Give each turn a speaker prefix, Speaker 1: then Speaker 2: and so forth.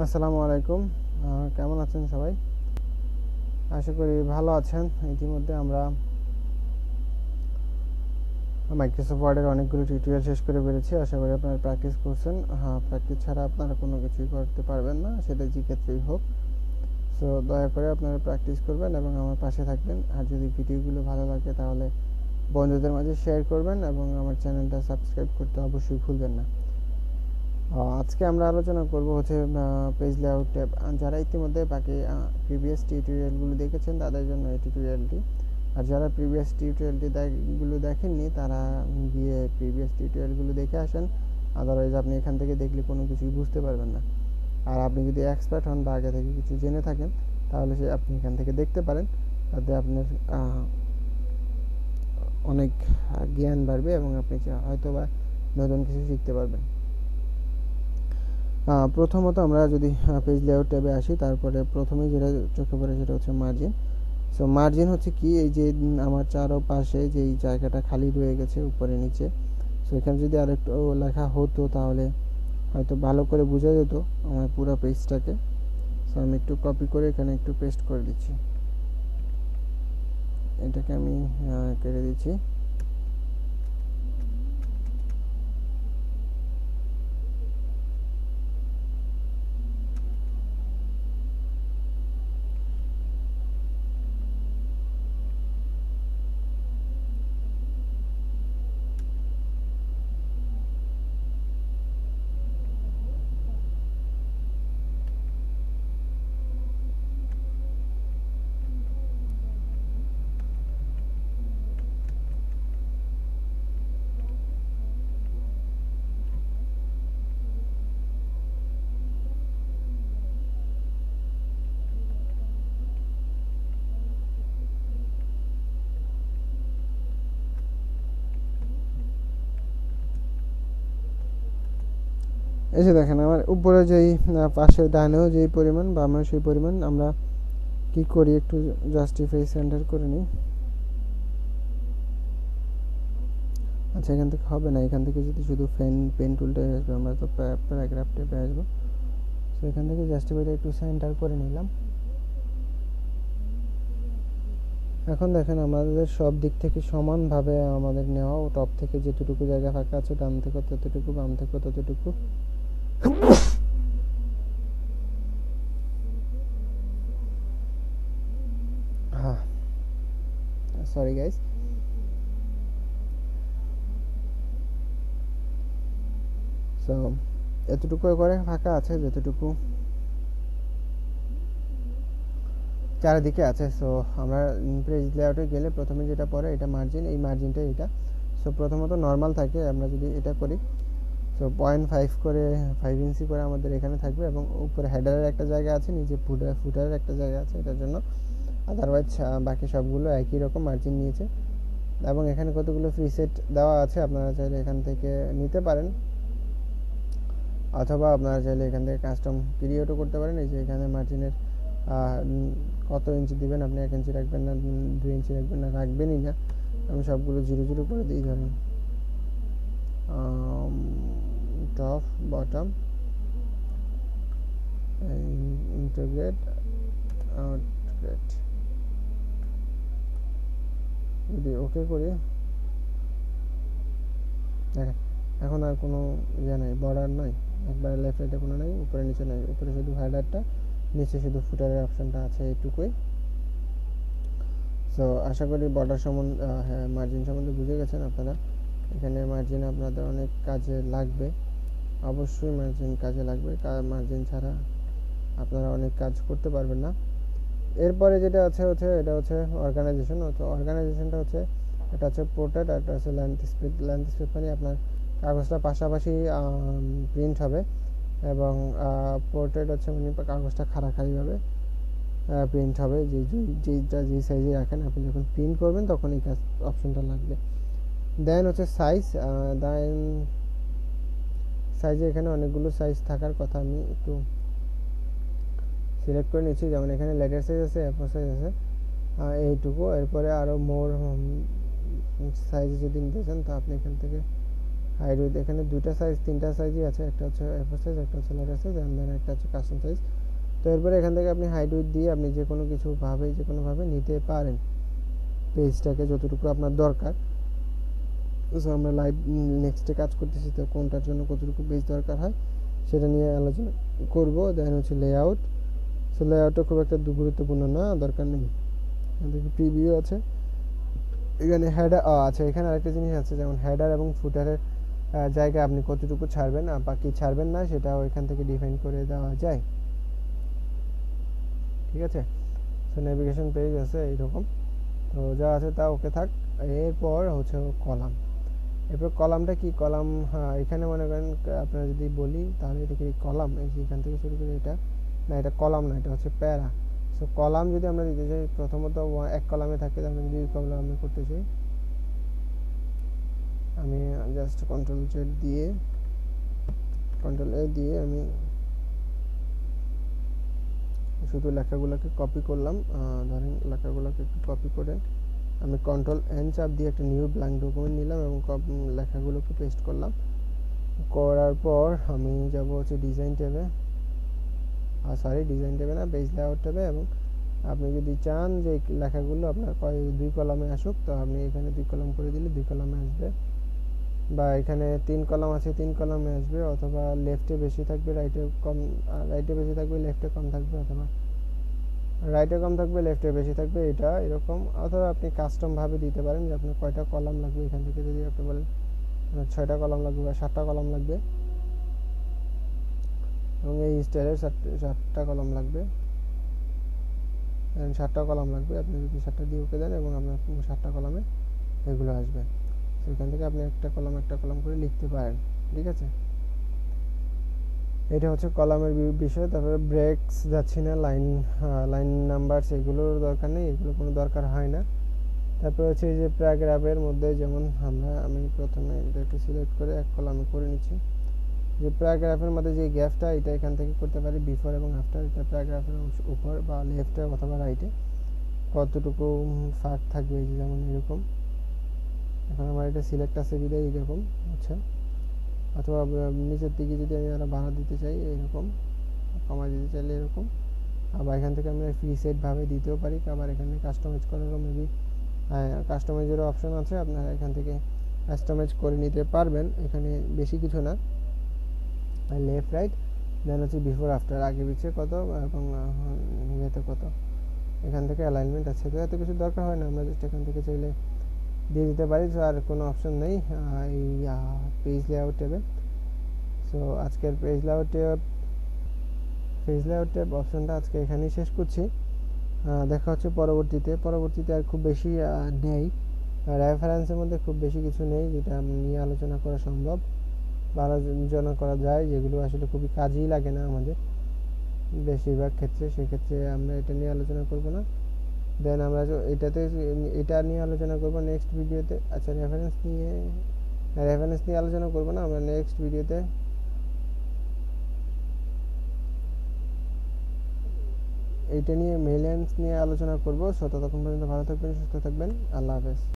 Speaker 1: আসসালামু আলাইকুম। কেমন আছেন সবাই? আশা করি ভালো আছেন। ইতিমধ্যে আমরা মাইক্রোসফট ওয়ার্ডের অনেকগুলো টিউটোরিয়াল শেষ করে বেরিয়েছি। আশা করি আপনারা প্র্যাকটিস করছেন। প্র্যাকটিস ছাড়া আপনারা কোনো কিছুই করতে পারবেন না, সেটা যে ক্ষেত্রেই হোক। সো দয়া করে আপনারা প্র্যাকটিস করবেন এবং আমার পাশে থাকবেন। আর যদি ভিডিওগুলো ভালো লাগে তাহলে বন্ধুদের মাঝে শেয়ার করবেন এবং আমার চ্যানেলটা সাবস্ক্রাইব করতে অবশ্যই ভুলবেন না। আজকে আমরা আলোচনা করব হচ্ছে পেজ লেআউট ট্যাব। যারা ইতিমধ্যে বাকি প্রিভিয়াস টিউটোরিয়ালগুলো দেখেছেন তাদের জন্য এই টিউটোরিয়ালটি, আর যারা প্রিভিয়াস টিউটোরিয়ালগুলো দেখেননি তারা গিয়ে প্রিভিয়াস টিউটোরিয়ালগুলো দেখে আসেন। আদারওয়াইজ আপনি এখান থেকে দেখলে কোনো কিছুই বুঝতে পারবেন না। আর আপনি যদি এক্সপার্ট হন বা আগে থেকে কিছু জেনে থাকেন তাহলে আপনি এখান থেকে দেখতে পারেন, তাতে আপনার অনেক জ্ঞান বাড়বে এবং আপনি হয়তো বা নতুন কিছু শিখতে পারবেন। প্রথমত আমরা যদি পেজ লেআউট ট্যাবে আসি, তারপরে প্রথমেই যেটা চোখে পড়ে সেটা হচ্ছে মার্জিন। সো মার্জিন হচ্ছে কি, এই যে আমার চারপাশে যেই জায়গাটা খালি রয়ে গেছে উপরে নিচে, সো এখানে যদি আরেকটু লেখা হতো তাহলে হয়তো ভালো করে বোঝা যেত আমার পুরো পেজটাকে। সো আমি একটু কপি করে এখানে একটু পেস্ট করে দিচ্ছি। এটাকে আমি কেটে দিচ্ছি। এই যে দেখেন আমার উপরে যেই পাশে ডানেও যেই পরিমাণ বামেও সেই পরিমাণ। আমরা কি করি, একটু জাস্টিফাই সেন্টার করে নিই। আচ্ছা, এখান থেকে হবে না, এখান থেকে যদি শুধু পেন টুলটাই আসবে, আমরা তো প্যারাগ্রাফ টেপে আসবো। তো এখান থেকে জাস্টিফাইটা একটু সেন্টার করে নিলাম। এখন দেখেন আমাদের সব দিক থেকে সমানভাবে আমাদের নেওয়া, টপ থেকে যেতটুকু জায়গা ফাঁকা আছে ডান থেকে ততটুকু, বাম থেকে ততটুকু। হ্যাঁ, সরি গাইস। সো এতটুকু করে ফাঁকা আছে যতটুকু চারিদিকে আছে। সো আমরা পেজ লেআউটে গেলে প্রথমে যেটা পড়ে এটা মার্জিন, এই মার্জিনটা এটা। সো প্রথমত নর্মাল থাকে, আমরা যদি এটা করি সো 0.5 করে 5 ইঞ্চি করে আমাদের এখানে থাকবে এবং উপরে হেডারের একটা জায়গা আছে, নিচে ফুটারের একটা জায়গা আছে এটার জন্য। আদারওয়াইজ বাকি সবগুলো একই রকম মার্জিন নিয়েছে এবং এখানে কতগুলো প্রিসেট দেওয়া আছে, আপনারা চাইলে এখান থেকে নিতে পারেন অথবা আপনারা চাইলে এখান থেকে কাস্টম ক্রিয়েটও করতে পারেন। এই যে এখানে মার্জিনের কত ইঞ্চি দিবেন, আপনি 1 ইঞ্চি রাখবেন না 2 ইঞ্চি রাখবেন না, রাখবেনই না। আমি সবগুলো 0 করে দিই, ধরেন টপ বটম ইন্টিগ্রেট আউটগ্রেড যদি ওকে করি, দেখেন এখন আর কোনো ইয়ে নাই, বর্ডার নয়, একবারে লেফট রাইটে কোনো নাই, উপরে নিচে নাই, উপরে শুধু হেডারটা, নিচে শুধু ফুটারের অপশনটা আছে, এইটুকুই। সো আশা করি বর্ডার সম্বন্ধে মার্জিন সম্বন্ধে বুঝে গেছেন আপনারা। এখানে মার্জিন আপনাদের অনেক কাজে লাগবে, অবশ্যই মার্জিন কাজে লাগবে, মার্জিন ছাড়া আপনারা অনেক কাজ করতে পারবেন না। এরপরে যেটা আছে এটা হচ্ছে অর্গানাইজেশন। অর্গানাইজেশনটা হচ্ছে এটা হচ্ছে পোর্ট্রেট আর এটা হচ্ছে লেন্থ স্পিড। লেন্থ স্পিড মানে আপনার কাগজটা পাশাপাশি প্রিন্ট হবে এবং পোর্ট্রেট হচ্ছে মানে কাগজটা খাড়াখাড়িভাবে প্রিন্ট হবে। যেই সাইজে রাখেন আপনি যখন প্রিন্ট করবেন তখন এই অপশনটা লাগবে। দেন হচ্ছে সাইজ। দেন সাইজে এখানে অনেকগুলো সাইজ থাকার কথা, আমি একটু সিলেক্ট করে নিচ্ছি। যেমন এখানে লেটার সাইজ আছে, এ4 সাইজ আছে, এইটুকু। এরপরে আরও মোর সাইজ যদি নিতে চান তো আপনি এখান থেকে হাইড উইথ এখানে দুইটা সাইজ তিনটা সাইজই আছে, একটা হচ্ছে A4 সাইজ, একটা হচ্ছে লেটার সাইজ, এন্ড দেন একটা হচ্ছে কাস্টম সাইজ। তো এরপরে এখান থেকে আপনি হাইড উইথ দিয়ে আপনি যে কোনোভাবে নিতে পারেন পেজটাকে যতটুকু আপনার দরকার। সো আমরা লাইভ নেক্সটে কাজ করতেছি, তো কোনটার জন্য কতটুকু পেজ দরকার হয় সেটা নিয়ে আলোচনা করব। দেন হচ্ছে লেআউট। সো লেআউটটা খুব একটা গুরুত্বপূর্ণ না, দরকার নেই। এখান থেকে প্রিভিউ আছে, এখানে হেডার আচ্ছা এখানে আরেকটা জিনিস আছে, যেমন হেডার এবং ফুটারের জায়গা আপনি কতটুকু ছাড়বেন বা কি ছাড়বেন না সেটাও এখান থেকে ডিফাইন করে দেওয়া যায়। ঠিক আছে, সো নেভিগেশন পেজ আছে এইরকম, তো যা আছে তা ওকে থাক। এরপর হচ্ছে কলাম। এরপর কলামটা কি, কলাম এখানে মনে করেন আপনারা যদি বলি তাহলে এটাকে কলাম, এই যে এখান থেকে শুরু করে এটা না, এটা কলাম না, এটা হচ্ছে প্যারা। সো কলাম যদি আমরা দিতে চাই, প্রথমত এক কলামে থাকে, আমরা যদি কলামে করতে চাই, আমি জাস্ট কন্ট্রোল এ দিয়ে আমি শুধু লেখাগুলোকে কপি করলাম। ধরেন লেখাগুলোকে একটু কপি করে আমি কন্ট্রোল এন চাপ দিয়ে একটা নিউ ব্ল্যাঙ্ক ডকুমেন্ট নিলাম এবং লেখাগুলোকে পেস্ট করলাম। করার পর আমি যাব হচ্ছে ডিজাইন ট্যাবে, ডিজাইন ট্যাবে না, পেজ লেআউট ট্যাবে। এবং আপনি যদি চান যে লেখাগুলো আপনার দুই কলামে আসুক, তো আপনি এখানে 2 কলাম করে দিলে 2 কলামে আসবে, বা এখানে 3 কলাম আছে 3 কলামে আসবে, অথবা লেফটে বেশি থাকবে রাইটে বেশি থাকবে, লেফটে কম থাকবে, অথবা রাইটে কম থাকবে লেফটে বেশি থাকবে, এটা এরকম। অথবা আপনি কাস্টম ভাবে দিতে পারেন যে আপনার কয়টা কলাম লাগবে। এখান থেকে যদি আপনি বলেন 6টা কলাম লাগবে বা 7টা কলাম লাগবে, এবং এই স্টাইলের 7টা কলাম লাগবে, 7টা কলাম লাগবে, আপনি যদি 7টা দিয়ে ওকে দেন এবং আপনার 7টা কলামে এগুলো আসবে। সেখান থেকে আপনি একটা কলাম করে লিখতে পারেন। ঠিক আছে, এটা হচ্ছে কলামের বিষয়। তারপরে ব্রেকস যাচ্ছি না, লাইন নাম্বার এগুলোর দরকার নেই, এগুলো কোনো দরকার হয় না। তারপরে হচ্ছে এই যে প্যারাগ্রাফের মধ্যে, যেমন আমি প্রথমে এটাকে সিলেক্ট করে এক কলামে করে নিচ্ছি, যে প্যারাগ্রাফের মধ্যে যে গ্যাপটা, এটা এখান থেকে করতে পারি বিফোর এবং আফটার। এটা প্যারাগ্রাফের উপর বা লেফটে অথবা রাইটে কতটুকু ফাঁক থাকবে, এই যে যেমন এরকম। এখন আমার এটা সিলেক্ট আছে বিদায় এইরকম হচ্ছে, অথবা নিচের দিকে যদি আমি আরো বাড়া দিতে চাই এইরকম, কমা দিতে চাইলে এরকম। আবার এখান থেকে আমরা ফ্রি সেট ভাবে দিতেও পারি, আবার এখানে কাস্টমাইজ করারও মেবি কাস্টমাইজেরও অপশন আছে, আপনারা এখান থেকে কাস্টমাইজ করে নিতে পারবেন। এখানে বেশি কিছু না, লেফট রাইট, দেন হচ্ছে বিফোর আফটার, আগে পিছিয়ে কত এবং ইয়েতে কত, এখান থেকে অ্যালাইনমেন্ট আছে। তো এত কিছু দরকার হয় না, আমরা জাস্ট এখান থেকে চাইলে দিয়ে দিতে পারি। সো আর কোনো অপশন নেই এই পেজ লেআউট ট্যাবে। সো আজকের পেজ লেআউট ট্যাব অপশনটা আজকে এখানেই শেষ করছি। দেখা হচ্ছে পরবর্তীতে আর খুব বেশি নেই, রেফারেন্সের মধ্যে খুব বেশি কিছু নেই যেটা নিয়ে আলোচনা করা সম্ভব বা আলোচনা করা যায়, যেগুলো আসলে খুবই কাজেই লাগে না আমাদের বেশিরভাগ ক্ষেত্রে। সেক্ষেত্রে আমরা এটা নিয়ে আলোচনা করব না। দেন আমরা এটা নিয়ে আলোচনা করব নেক্সট ভিডিওতে। আচ্ছা, রেফারেন্স নিয়ে আলোচনা করব না, আমরা নেক্সট ভিডিওতে এইটা নিয়ে মেইলেন্স নিয়ে আলোচনা করব। ততক্ষণ পর্যন্ত ভালো থাকবেন, সুস্থ থাকবেন, আল্লাহ হাফেজ।